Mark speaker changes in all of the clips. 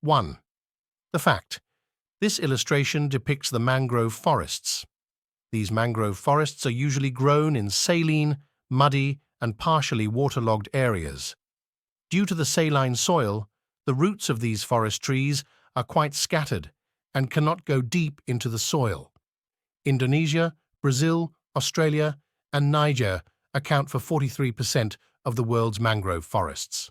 Speaker 1: 1. The fact. This illustration depicts the mangrove forests. These mangrove forests are usually grown in saline, muddy, and partially waterlogged areas. Due to the saline soil, the roots of these forest trees are quite scattered and cannot go deep into the soil. Indonesia, Brazil, Australia, and Niger account for 43% of the world's mangrove forests.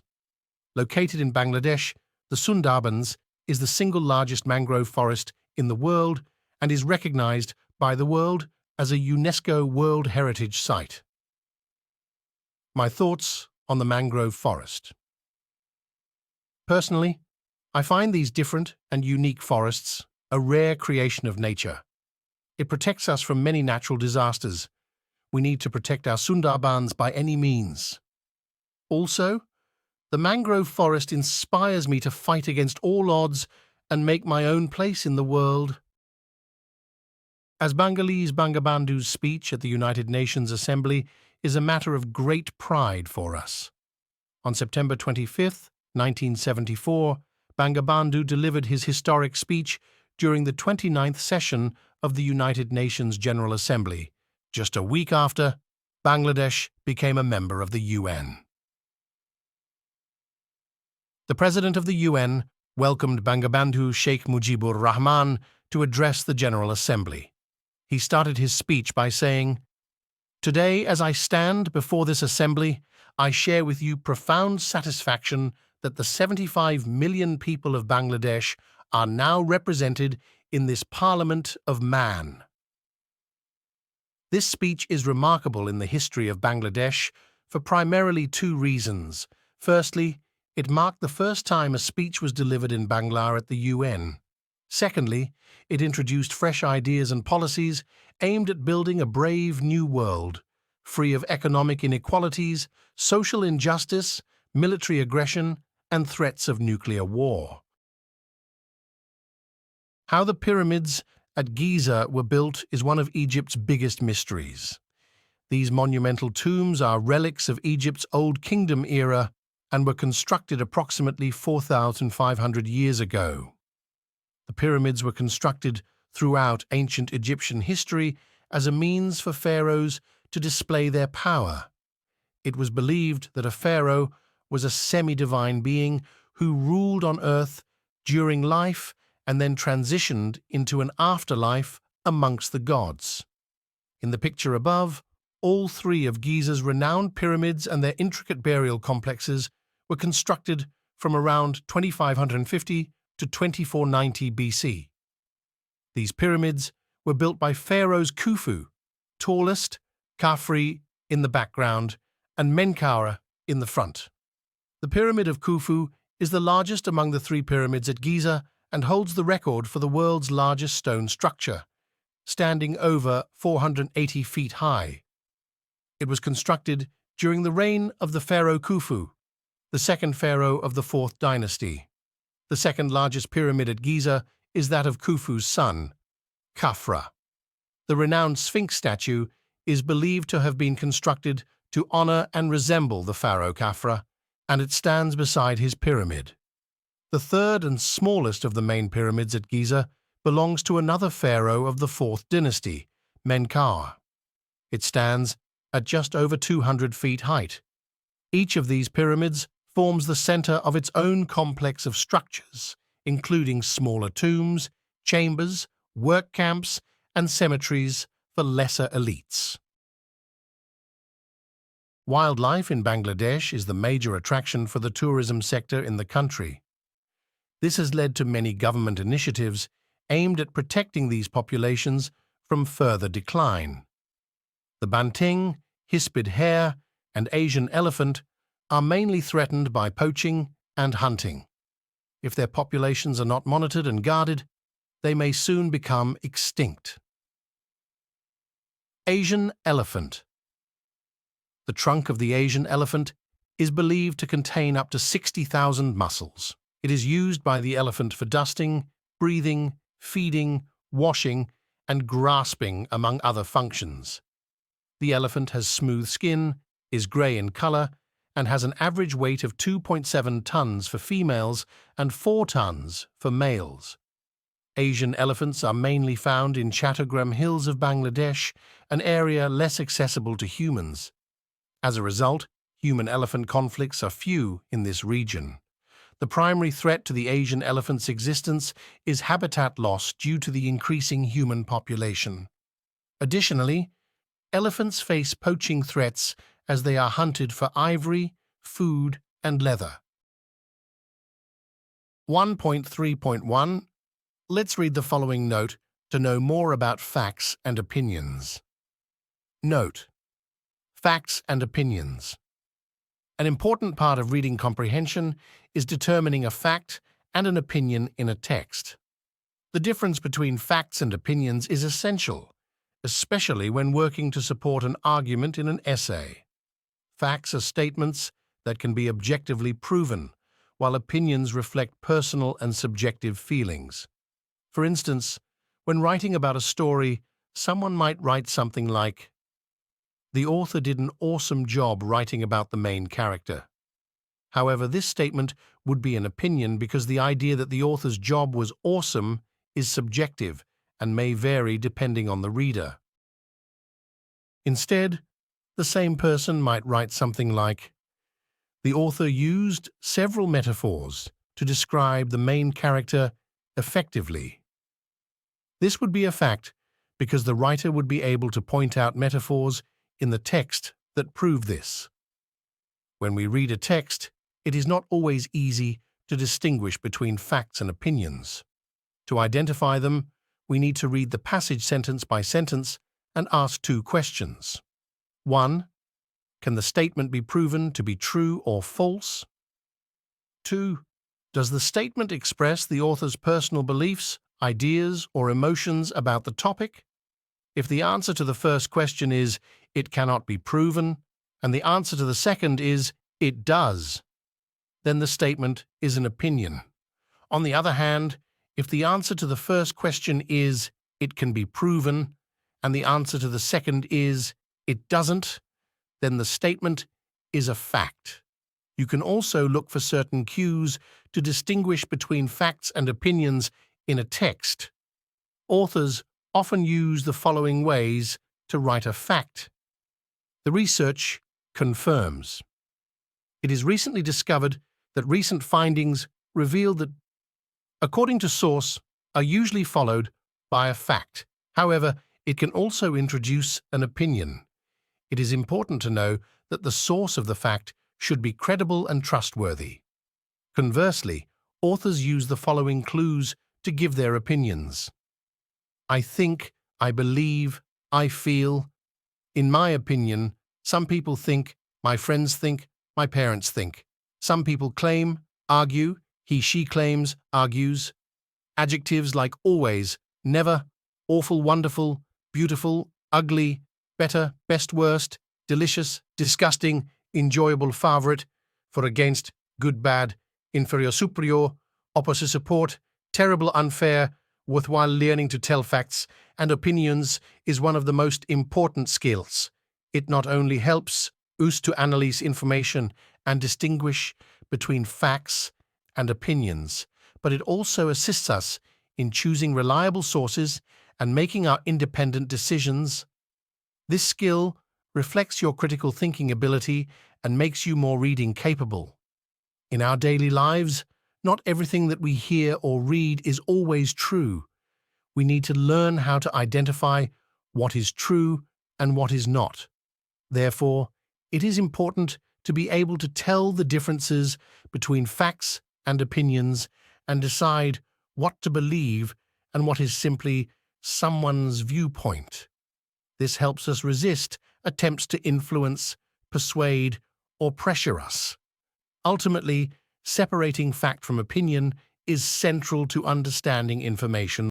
Speaker 1: Located in Bangladesh, the Sundarbans is the single largest mangrove forest in the world and is recognized by the world as a UNESCO World Heritage Site. My thoughts on the mangrove forest. Personally, I find these different and unique forests a rare creation of nature. It protects us from many natural disasters. We need to protect our Sundarbans by any means. Also, the mangrove forest inspires me to fight against all odds and make my own place in the world. As Bengalese Bangabandhu's speech at the United Nations Assembly is a matter of great pride for us. On September 25, 1974, Bangabandhu delivered his historic speech during the 29th session of the United Nations General Assembly, just a week after Bangladesh became a member of the UN. The President of the UN welcomed Bangabandhu Sheikh Mujibur Rahman to address the General Assembly. He started his speech by saying, "Today, as I stand before this assembly, I share with you profound satisfaction that the 75 million people of Bangladesh are now represented in this Parliament of Man." This speech is remarkable in the history of Bangladesh for primarily two reasons. Firstly, it marked the first time a speech was delivered in Bangla at the UN. Secondly, it introduced fresh ideas and policies aimed at building a brave new world, free of economic inequalities, social injustice, military aggression, and threats of nuclear war. How the pyramids at Giza were built is one of Egypt's biggest mysteries. These monumental tombs are relics of Egypt's Old Kingdom era and were constructed approximately 4,500 years ago. The pyramids were constructed throughout ancient Egyptian history as a means for pharaohs to display their power. It was believed that a pharaoh was a semi-divine being who ruled on earth during life and then transitioned into an afterlife amongst the gods. In the picture above, all three of Giza's renowned pyramids and their intricate burial complexes were constructed from around 2550 to 2490 BC. These pyramids were built by pharaohs Khufu, tallest, Khafre in the background, and Menkaure in the front. The Pyramid of Khufu is the largest among the three pyramids at Giza and holds the record for the world's largest stone structure, standing over 480 feet high. It was constructed during the reign of the pharaoh Khufu, the second pharaoh of the 4th dynasty. The second largest pyramid at Giza is that of Khufu's son, Khafre. The renowned Sphinx statue is believed to have been constructed to honor and resemble the pharaoh Khafre, and it stands beside his pyramid. The third and smallest of the main pyramids at Giza belongs to another pharaoh of the 4th dynasty, Menkaure. It stands at just over 200 feet height. Each of these pyramids forms the center of its own complex of structures, including smaller tombs, chambers, work camps, and cemeteries for lesser elites. Wildlife in Bangladesh is the major attraction for the tourism sector in the country. This has led to many government initiatives aimed at protecting these populations from further decline. The banting, hispid hare, and Asian elephant are mainly threatened by poaching and hunting. If their populations are not monitored and guarded, they may soon become extinct. Asian elephant. The trunk of the Asian elephant is believed to contain up to 60,000 muscles. It is used by the elephant for dusting, breathing, feeding, washing, and grasping, among other functions. The elephant has smooth skin, is grey in color, and has an average weight of 2.7 tons for females and 4 tons for males. Asian elephants are mainly found in Chattogram Hills of Bangladesh, an area less accessible to humans. As a result, human-elephant conflicts are few in this region. The primary threat to the Asian elephant's existence is habitat loss due to the increasing human population. Additionally, elephants face poaching threats as they are hunted for ivory, food, and leather. 1.3.1 Let's read the following note to know more about facts and opinions. Note: Facts and opinions. An important part of reading comprehension is determining a fact and an opinion in a text. The difference between facts and opinions is essential, especially when working to support an argument in an essay. Facts are statements that can be objectively proven, while opinions reflect personal and subjective feelings. For instance, when writing about a story, someone might write something like, "The author did an awesome job writing about the main character." However, this statement would be an opinion because the idea that the author's job was awesome is subjective and may vary depending on the reader. Instead, the same person might write something like, "The author used several metaphors to describe the main character effectively." This would be a fact because the writer would be able to point out metaphors in the text that prove this. When we read a text, it is not always easy to distinguish between facts and opinions. To identify them, we need to read the passage sentence by sentence and ask 2 questions. 1. Can the statement be proven to be true or false? 2. Does the statement express the author's personal beliefs, ideas, or emotions about the topic? If the answer to the first question is, "It cannot be proven," and the answer to the second is, "It does," then the statement is an opinion. On the other hand, if the answer to the first question is, "It can be proven," and the answer to the second is, "It doesn't," then the statement is a fact. You can also look for certain cues to distinguish between facts and opinions in a text. Authors often use the following ways to write a fact. The research confirms. It is recently discovered that recent findings reveal that, according to source, are usually followed by a fact. However, it can also introduce an opinion. It is important to know that the source of the fact should be credible and trustworthy. Conversely, authors use the following clues to give their opinions. I think, I believe, I feel, in my opinion, some people think, my friends think, my parents think. Some people claim, argue, he, she claims, argues. Adjectives like always, never, awful, wonderful, beautiful, ugly, better, best, worst, delicious, disgusting, enjoyable, favorite, for, against, good, bad, inferior, superior, opposite, support, terrible, unfair, worthwhile. Learning to tell facts and opinions is one of the most important skills. It not only helps us to analyze information and distinguish between facts and opinions, but it also assists us in choosing reliable sources and making our independent decisions. This skill reflects your critical thinking ability and makes you more reading capable. In our daily lives, not everything that we hear or read is always true. We need to learn how to identify what is true and what is not. Therefore, it is important to be able to tell the differences between facts and opinions and decide what to believe and what is simply someone's viewpoint. This helps us resist attempts to influence, persuade, or pressure us. Ultimately, separating fact from opinion is central to understanding information.